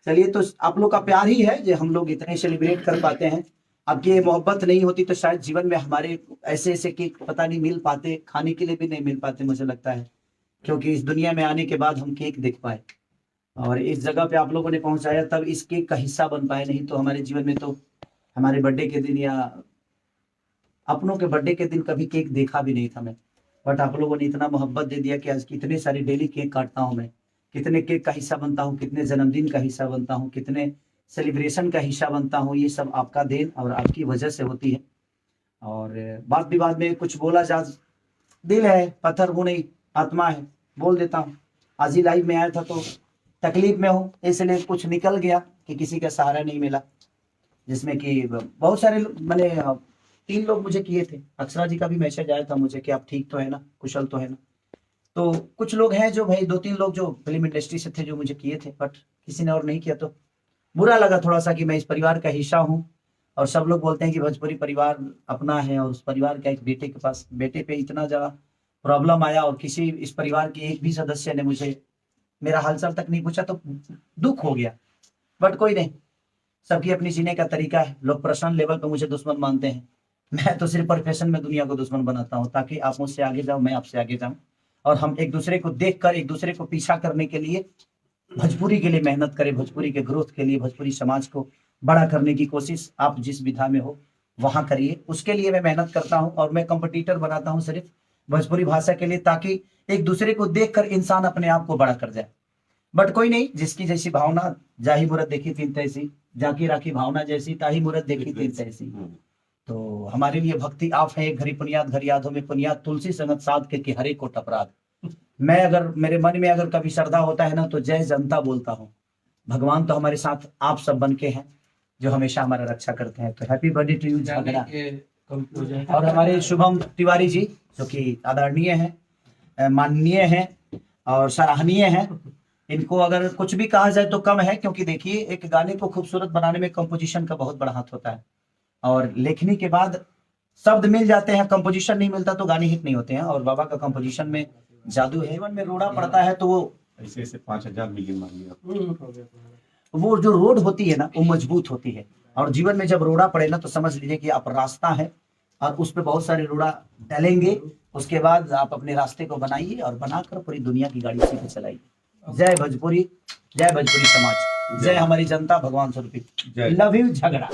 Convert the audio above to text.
चलिए, तो आप लोग का प्यार ही है जो हम लोग इतने सेलिब्रेट कर पाते हैं। अब ये मोहब्बत नहीं होती तो शायद जीवन में हमारे ऐसे ऐसे केक पता नहीं मिल पाते, खाने के लिए भी नहीं मिल पाते मुझे लगता है, क्योंकि इस दुनिया में आने के बाद हम केक देख पाए और इस जगह पे आप लोगों ने पहुंचाया, तब इस केक का हिस्सा बन पाए। नहीं तो हमारे जीवन में तो हमारे बर्थडे के दिन या अपनों के बर्थडे के दिन कभी केक देखा भी नहीं था मैं। बट आप लोगों ने इतना मोहब्बत दे दिया कि आज कितने सारे डेली केक काटता हूँ मैं, कितने केक का हिस्सा बनता हूँ, कितने जन्मदिन का हिस्सा बनता हूँ, कितने सेलिब्रेशन का हिस्सा बनता हूँ। ये सब आपका देन और आपकी वजह से होती है। और बात विवाद में कुछ बोला जा, दिल है, पत्थर हूँ नहीं, आत्मा है, बोल देता हूँ। आज ही लाइव में आया था तो तकलीफ में हूँ, इसलिए कुछ निकल गया कि किसी का सहारा नहीं मिला, जिसमें कि बहुत सारे मैंने 3 लोग मुझे किए थे। अक्षरा जी का भी मैसेज आया था मुझे कि आप ठीक तो है ना, कुशल तो है ना। तो कुछ लोग हैं जो भाई 2-3 लोग जो फिल्म इंडस्ट्री से थे जो मुझे किए थे, बट किसी ने और नहीं किया तो बुरा लगा थोड़ा सा कि मैं इस परिवार का हिस्सा हूँ। और सब लोग बोलते हैं कि भोजपुरी परिवार अपना है और उस परिवार का एक बेटे के पास, बेटे पे इतना ज्यादा प्रॉब्लम आया और किसी इस परिवार के एक भी सदस्य ने मुझे मेरा हालचाल तक नहीं पूछा तो दुख हो गया। बट कोई नहीं, सबकी अपनी जीने का तरीका है। लोग पर्सनल लेवल पे मुझे दुश्मन मानते हैं, मैं तो सिर्फ प्रोफेशन में दुनिया को दुश्मन बनाता हूँ, ताकि आप मुझसे आगे जाओ, मैं आपसे आगे जाऊं और हम एक दूसरे को देखकर एक दूसरे को पीछा करने के लिए भोजपुरी के लिए मेहनत करें, भोजपुरी के ग्रोथ के लिए, भोजपुरी समाज को बड़ा करने की कोशिश आप जिस विधा में हो वहां करिए। उसके लिए मैं मेहनत करता हूं और मैं कंपटीटर बनाता हूं सिर्फ भोजपुरी भाषा के लिए, ताकि एक दूसरे को देखकर इंसान अपने आप को बड़ा कर जाए। बट कोई नहीं, जिसकी जैसी भावना, जाही मूरत देखी तीन तैसी, जाकी राखी भावना जैसी, ताही मूरत देखी तीन तैसी। तो हमारे लिए भक्ति आप है, एक घड़ी पुनियाद घर यादों में पुनियाद, तुलसी संगत साध के हरे को टपराध। मैं अगर मेरे मन में अगर कभी श्रद्धा होता है ना तो जय जनता बोलता हूँ। भगवान तो हमारे साथ आप सब बन के हैं जो हमेशा हमारा रक्षा करते हैं। तो हैप्पी बर्थडे टू यू झगड़ा। और हमारे शुभम तिवारी जी जो कि आदरणीय हैं, माननीय हैं और सराहनीय हैं, इनको अगर कुछ भी कहा जाए तो कम है, क्योंकि देखिए एक गाने को खूबसूरत बनाने में कंपोजिशन का बहुत बड़ा हाथ होता है और लेखनी के बाद शब्द मिल जाते हैं, कंपोजिशन नहीं मिलता तो गाने हिट नहीं होते हैं। और बाबा का कंपोजिशन में जादू है। जीवन में रोड़ा पड़ता है तो वो ऐसे 5,000 मिलियन मान लिया, वो जो रोड होती है ना वो मजबूत होती है। और जीवन में जब रोड़ा पड़े ना तो समझ लीजिए कि आप रास्ता है और उस पर बहुत सारे रोड़ा डलेंगे, उसके बाद आप अपने रास्ते को बनाइए और बनाकर पूरी दुनिया की गाड़ी उसी पे चलाइए। जय भोजपुरी, जय भोजपुरी समाज, जय हमारी जनता, भगवान स्वरूपी। लव यू झगड़ा।